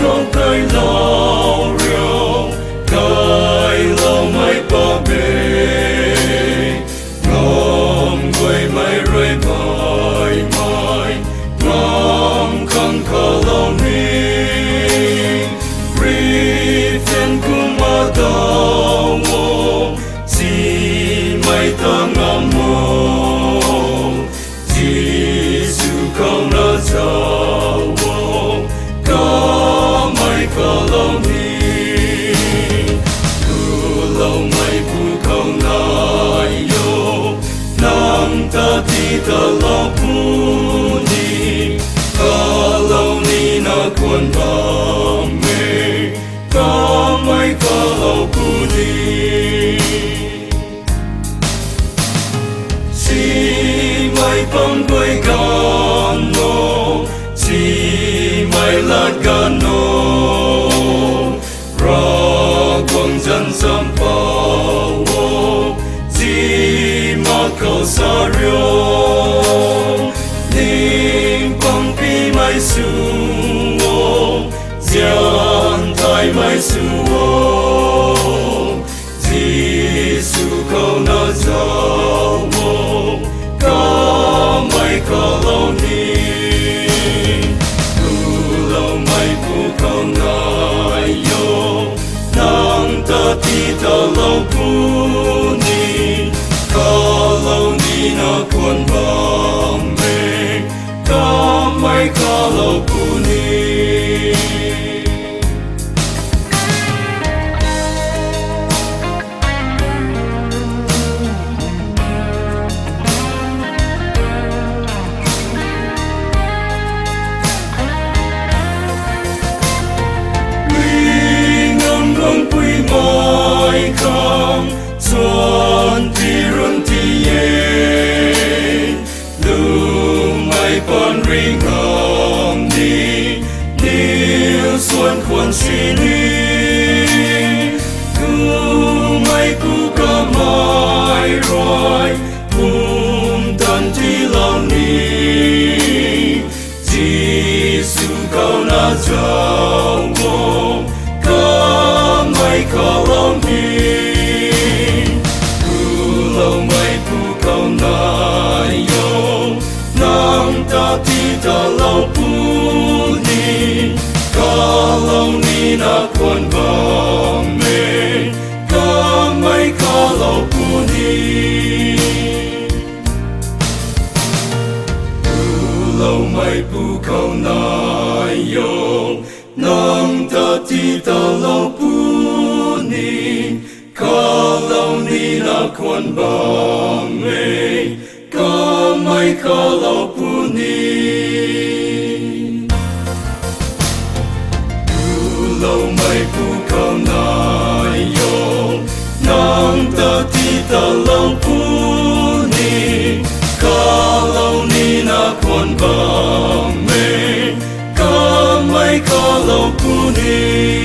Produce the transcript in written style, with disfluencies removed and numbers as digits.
không cái lao riêu cái lao mai ba bề ngom quay mai rơi mai mai ngom không có lao ni ri thiên cung ma đào mô chỉ mai ta ngam mô chỉ su không na chào mô lâu ni lâu mai bu không nai yo nam ta ti ta lâu bu ni ka lâu ni na quan ba me ka mai ka lâu bu ni si mai pang quay gan no si mai la gan no dân sâm bao chỉ mà cầu xa riêu ninh quang pi mai su gian thái mai su chỉ su cầu na giao có mai có lâu ni lâu mai bu cầu na yo ta ti ta lâu bu ni ka lâu ni na quan ba me ka mai ka lâu bu ni mai không xuân thì run thì ye lu mai bon ring home đi niu xuân quan si ni ku mai ku ka mai rồi dan ti lao ni Jesus kau na jauh có lâu ni lâu mai bu câu nai yo nam ta ti ta lâu bu ni ka lâu ni na quan ba me ka mai ka lâu bu ni lâu mai bu câu nai yo nam ta ti ta lâu bu ka lâu ni na quan ba me ka mai ka lâu bu ni lâu mai bu câu nai yo nam ta ti ta lâu bu ni ka lâu ni na quan ba me ka mai ka lâu bu ni